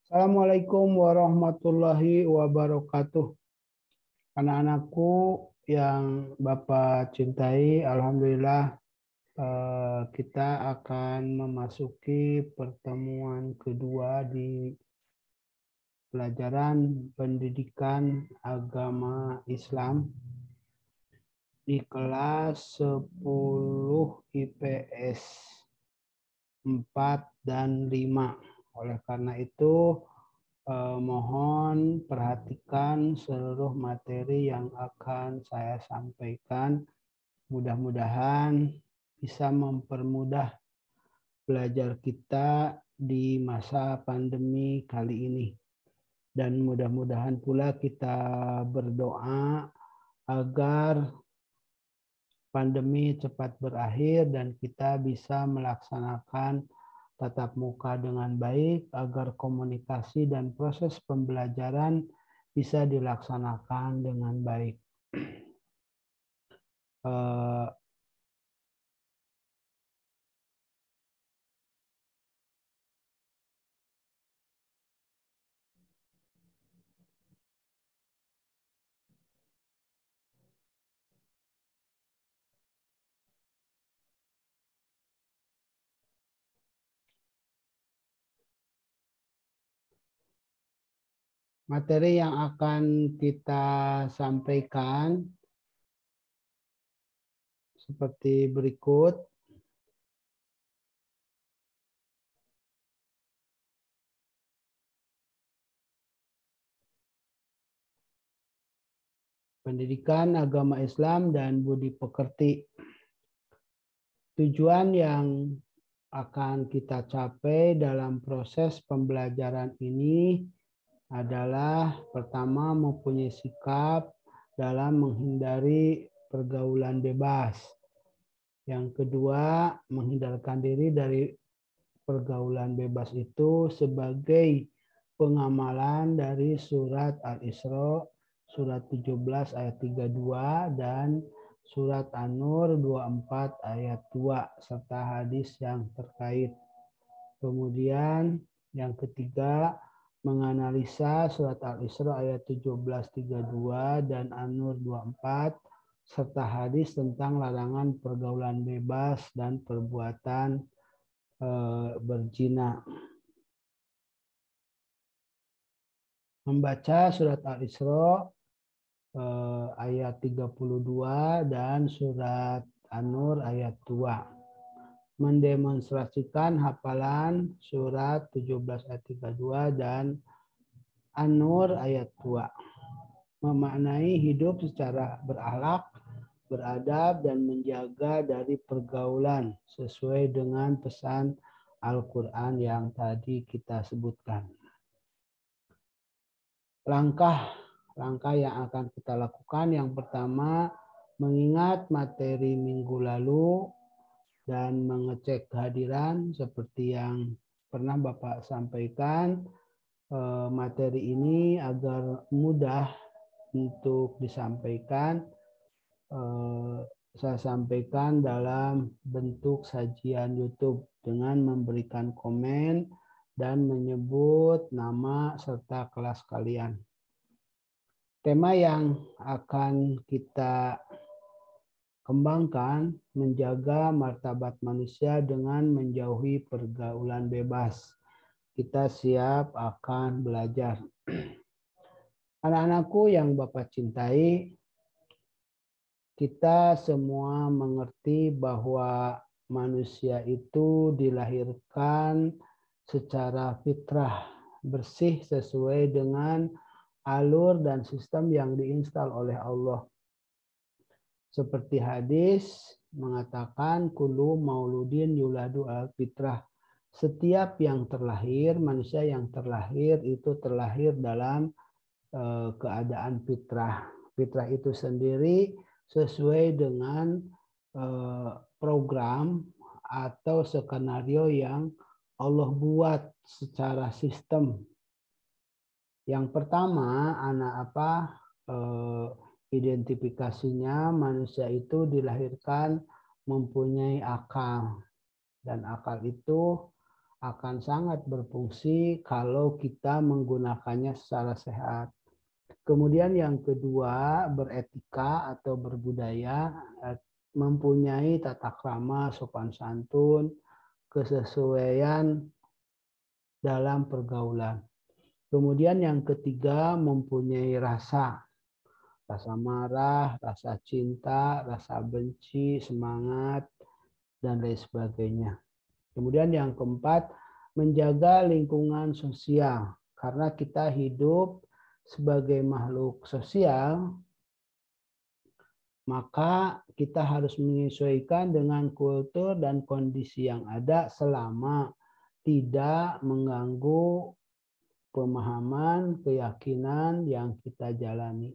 Assalamualaikum warahmatullahi wabarakatuh. Anak-anakku yang Bapak cintai, alhamdulillah kita akan memasuki pertemuan kedua di pelajaran pendidikan agama Islam di kelas 10 IPS 4 dan 5. Oleh karena itu, mohon perhatikan seluruh materi yang akan saya sampaikan. Mudah-mudahan bisa mempermudah belajar kita di masa pandemi kali ini. Dan mudah-mudahan pula kita berdoa agar pandemi cepat berakhir dan kita bisa melaksanakan tatap muka dengan baik agar komunikasi dan proses pembelajaran bisa dilaksanakan dengan baik. Materi yang akan kita sampaikan seperti berikut. Pendidikan agama Islam dan budi pekerti. Tujuan yang akan kita capai dalam proses pembelajaran ini adalah pertama mempunyai sikap dalam menghindari pergaulan bebas. Yang kedua, menghindarkan diri dari pergaulan bebas itu sebagai pengamalan dari surat Al-Isra surat 17 ayat 32 dan surat An-Nur 24 ayat 2 serta hadis yang terkait. Kemudian yang ketiga, menganalisa surat Al-Isra ayat 17:32 dan An-Nur 24 serta hadis tentang larangan pergaulan bebas dan perbuatan berzina. Membaca surat Al-Isra ayat 32 dan surat An-Nur ayat 2. Mendemonstrasikan hafalan surat 17 ayat 32 dan An-Nur ayat 2. Memaknai hidup secara berakhlak, beradab, dan menjaga dari pergaulan sesuai dengan pesan Al-Quran yang tadi kita sebutkan. Langkah yang akan kita lakukan, yang pertama, mengingat materi minggu lalu dan mengecek kehadiran seperti yang pernah Bapak sampaikan. Materi ini agar mudah untuk disampaikan, saya sampaikan dalam bentuk sajian YouTube dengan memberikan komen dan menyebut nama serta kelas kalian. Tema yang akan kita kembangkan, menjaga martabat manusia dengan menjauhi pergaulan bebas. Kita siap akan belajar. Anak-anakku yang Bapak cintai, kita semua mengerti bahwa manusia itu dilahirkan secara fitrah, bersih sesuai dengan alur dan sistem yang diinstal oleh Allah. Seperti hadis mengatakan kullu mauludin yuladu al-fitrah. Setiap yang terlahir, manusia yang terlahir itu terlahir dalam keadaan fitrah. Fitrah itu sendiri sesuai dengan program atau skenario yang Allah buat secara sistem. Yang pertama, identifikasinya manusia itu dilahirkan mempunyai akal, dan akal itu akan sangat berfungsi kalau kita menggunakannya secara sehat. Kemudian yang kedua, beretika atau berbudaya, mempunyai tata krama, sopan santun, kesesuaian dalam pergaulan. Kemudian yang ketiga, mempunyai rasa marah, rasa cinta, rasa benci, semangat, dan lain sebagainya. Kemudian yang keempat, menjaga lingkungan sosial. Karena kita hidup sebagai makhluk sosial, maka kita harus menyesuaikan dengan kultur dan kondisi yang ada selama tidak mengganggu pemahaman, keyakinan yang kita jalani.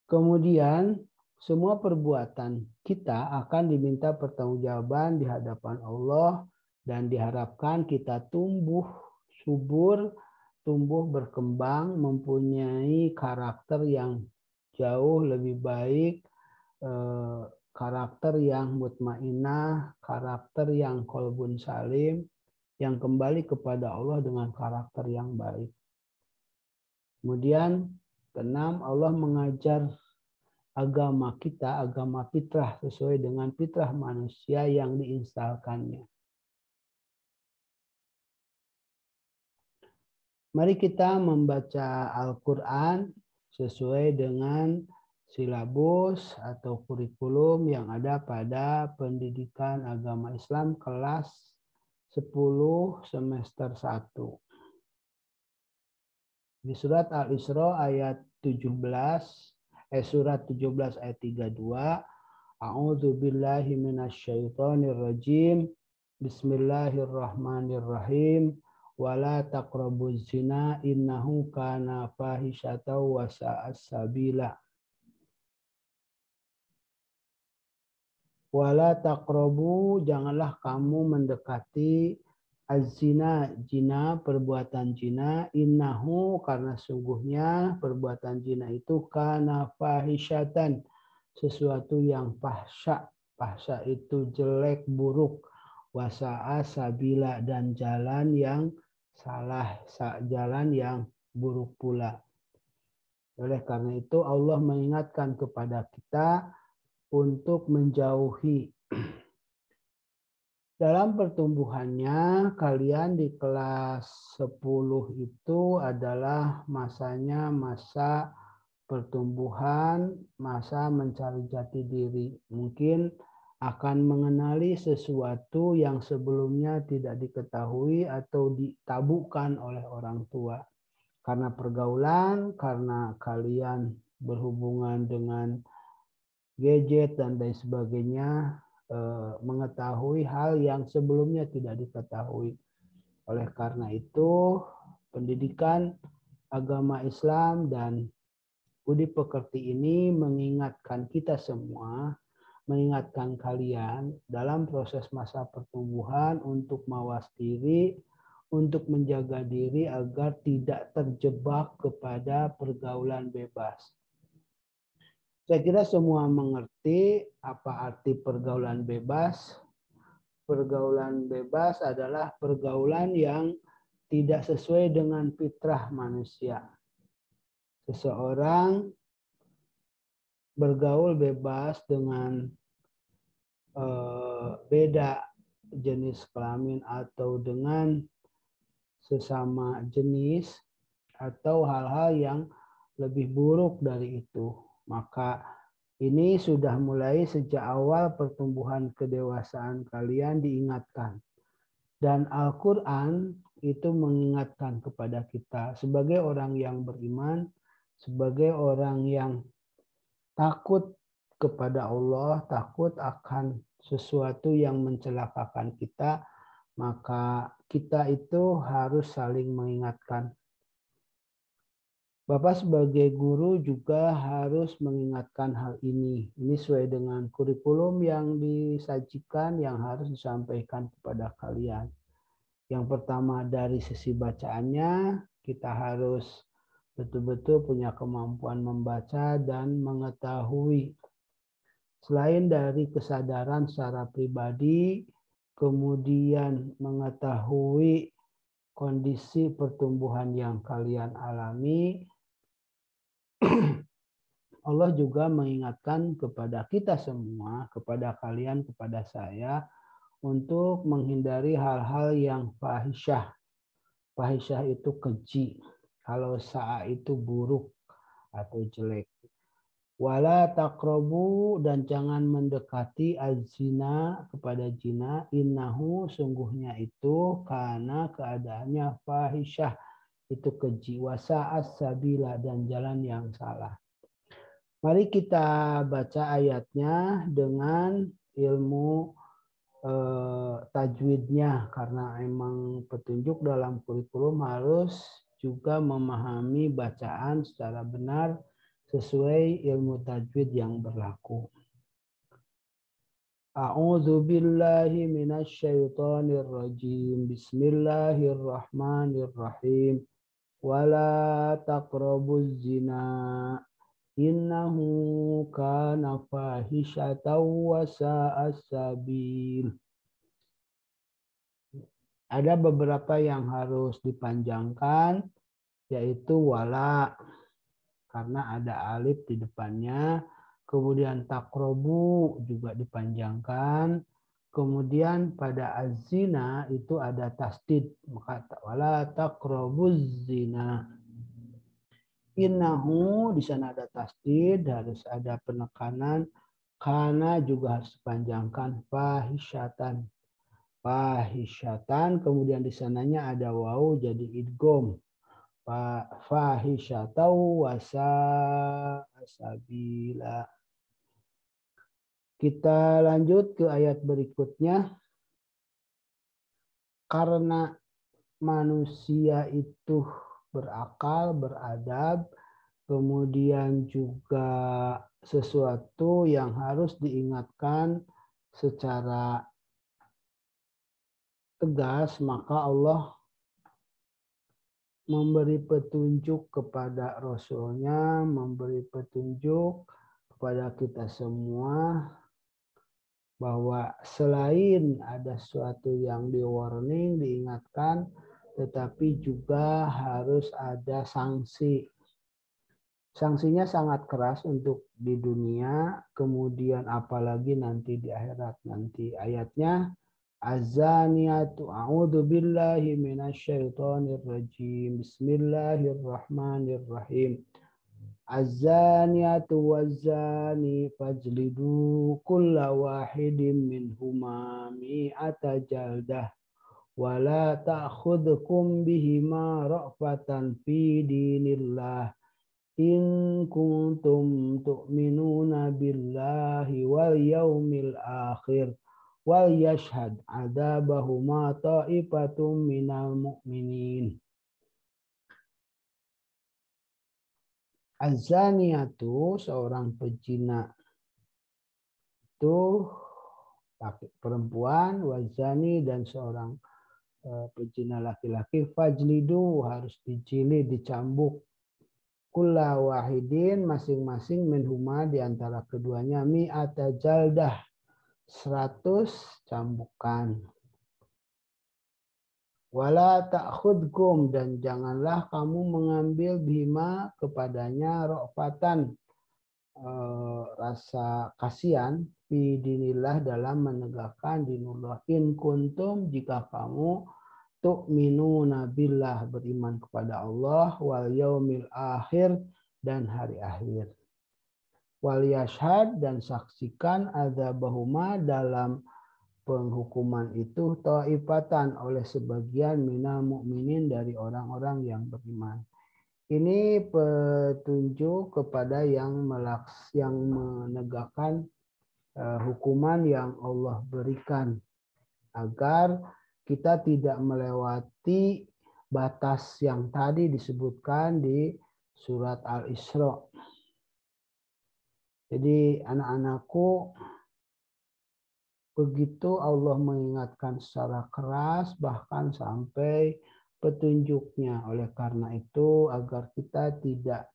Kemudian, semua perbuatan kita akan diminta pertanggungjawaban di hadapan Allah dan diharapkan kita tumbuh subur, tumbuh berkembang, mempunyai karakter yang jauh lebih baik, karakter yang mutmainah, karakter yang qalbun salim, yang kembali kepada Allah dengan karakter yang baik. Kemudian, keenam, Allah mengajar agama kita, agama fitrah sesuai dengan fitrah manusia yang diinstalkannya. Mari kita membaca Al-Quran sesuai dengan silabus atau kurikulum yang ada pada pendidikan agama Islam kelas 10 semester 1. Di surat Al-Isra ayat 17, surat 17 ayat 32, A'udzu billahi minasyaitonir rajim. Bismillahirrahmanirrahim. Wala taqrabuz zina innahu kana fahisyatan wa sa'as sabila. Wala taqrabu, janganlah kamu mendekati az-zina, zina, perbuatan zina, innahu, karena sungguhnya perbuatan zina itu kana fahisyatan, sesuatu yang fahsya. Fahsya itu jelek, buruk. Wasa'a sabila, dan jalan yang salah, jalan yang buruk pula. Oleh karena itu Allah mengingatkan kepada kita untuk menjauhi. Dalam pertumbuhannya, kalian di kelas 10 itu adalah masanya masa pertumbuhan, masa mencari jati diri. Mungkin akan mengenali sesuatu yang sebelumnya tidak diketahui atau ditabukan oleh orang tua. Karena pergaulan, karena kalian berhubungan dengan gadget dan lain sebagainya, mengetahui hal yang sebelumnya tidak diketahui. Oleh karena itu, pendidikan agama Islam dan budi pekerti ini mengingatkan kita semua, mengingatkan kalian dalam proses masa pertumbuhan untuk mawas diri, untuk menjaga diri agar tidak terjebak kepada pergaulan bebas. Saya kira semua mengerti apa arti pergaulan bebas. Pergaulan bebas adalah pergaulan yang tidak sesuai dengan fitrah manusia. Seseorang bergaul bebas dengan beda jenis kelamin atau dengan sesama jenis atau hal-hal yang lebih buruk dari itu. Maka ini sudah mulai sejak awal pertumbuhan kedewasaan kalian diingatkan. Dan Al-Quran itu mengingatkan kepada kita sebagai orang yang beriman, sebagai orang yang takut kepada Allah, takut akan sesuatu yang mencelakakan kita, maka kita itu harus saling mengingatkan. Bapak sebagai guru juga harus mengingatkan hal ini. Ini sesuai dengan kurikulum yang disajikan, yang harus disampaikan kepada kalian. Yang pertama dari sisi bacaannya, kita harus betul-betul punya kemampuan membaca dan mengetahui. Selain dari kesadaran secara pribadi, kemudian mengetahui kondisi pertumbuhan yang kalian alami, Allah juga mengingatkan kepada kita semua, kepada kalian, kepada saya, untuk menghindari hal-hal yang fahisyah. Fahisyah itu keji. Kalau sa'a itu buruk atau jelek. Wala taqrabu, dan jangan mendekati az-zina, kepada zina, innahu, sungguhnya itu, karena keadaannya fahisyah, itu keji, wasa'as sabila, dan jalan yang salah. Mari kita baca ayatnya dengan ilmu tajwidnya, karena emang petunjuk dalam kurikulum harus juga memahami bacaan secara benar sesuai ilmu tajwid yang berlaku. A'udzu billahi minasy syaithanir rajim. Bismillahirrahmanirrahim. Wala taqrabuz zina. Innahu kana fahisyatan wa sa'a sabil. Ada beberapa yang harus dipanjangkan, yaitu wala, karena ada alif di depannya. Kemudian taqrabu juga dipanjangkan. Kemudian pada az-zina itu ada tasdid, maka wala taqrabuz zina. Innahu, di sana ada tasdid, harus ada penekanan. Kana juga harus dipanjangkan, fahisyatan. Fahisyatan, kemudian di sananya ada waw jadi idgham. Fahisyatau wasa sabila. Kita lanjut ke ayat berikutnya. Karena manusia itu berakal, beradab, kemudian juga sesuatu yang harus diingatkan secara tegas, maka Allah memberi petunjuk kepada Rasul-Nya, memberi petunjuk kepada kita semua bahwa selain ada sesuatu yang di-warning, diingatkan, tetapi juga harus ada sanksi. Sanksinya sangat keras untuk di dunia, kemudian apalagi nanti di akhirat nanti. Ayatnya, Az-zaniyatu, a'udzu billahi minasyaitonir rajim. Bismillahirrahmanirrahim. Az-zaniyatu waz-zani fajlidu kulla wahidin minhuma mi'ata jaldah wa la ta'khudhukum bihima ra'fatan fi dinillah in kuntum tu'minuna billahi wal yaumil akhir wal yashhad 'adzabahuma ta'ifatum minal mu'minin. Az-zaniyatu, seorang pezina itu perempuan, wazani, dan seorang pezina laki-laki, fajlidu, harus dijilid, dicambuk, kulla wahidin, masing-masing, minhuma, di antara keduanya, mi'ata jaldah, 100 cambukan. Wala ta'khudkum, dan janganlah kamu mengambil bima kepadanya ra'fatan, rasa kasihan, fi dinillah, dalam menegakkan dinullah, in kuntum, jika kamu tu'minuna billah, beriman kepada Allah, wal yaumil akhir, dan hari akhir. Wal yashhad, dan saksikan, adzabahuma, dalam penghukuman itu, ta'ifatan, oleh sebagian minal mu'minin, dari orang-orang yang beriman. Ini petunjuk kepada yang menegakkan hukuman yang Allah berikan, agar kita tidak melewati batas yang tadi disebutkan di surat Al-Isra. Jadi anak-anakku, begitu Allah mengingatkan secara keras, bahkan sampai petunjuknya. Oleh karena itu, agar kita tidak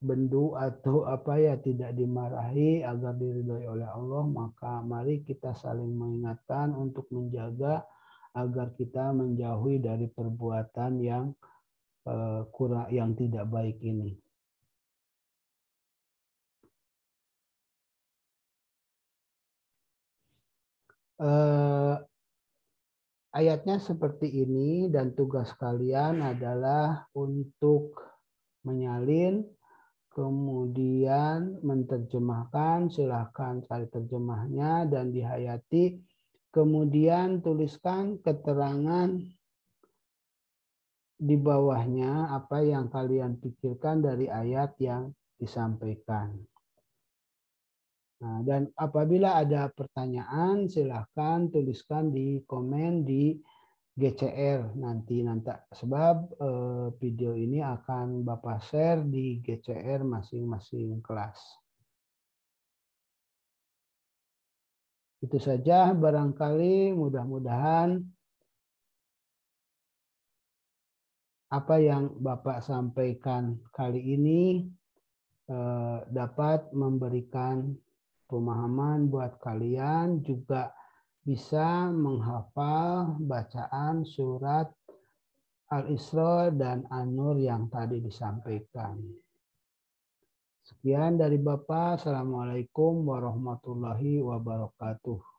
bendu atau apa ya tidak dimarahi agar diridhoi oleh Allah, maka mari kita saling mengingatkan untuk menjaga agar kita menjauhi dari perbuatan yang kurang, yang tidak baik ini. Ayatnya seperti ini dan tugas kalian adalah untuk menyalin, kemudian menerjemahkan, silahkan cari terjemahnya dan dihayati, kemudian tuliskan keterangan di bawahnya apa yang kalian pikirkan dari ayat yang disampaikan. Nah, dan apabila ada pertanyaan, silahkan tuliskan di komen di GCR nanti sebab video ini akan Bapak share di GCR masing-masing kelas. Itu saja, barangkali mudah-mudahan apa yang Bapak sampaikan kali ini dapat memberikan pemahaman buat kalian, juga bisa menghafal bacaan surat Al-Isra dan An-Nur yang tadi disampaikan. Sekian dari Bapak. Assalamualaikum warahmatullahi wabarakatuh.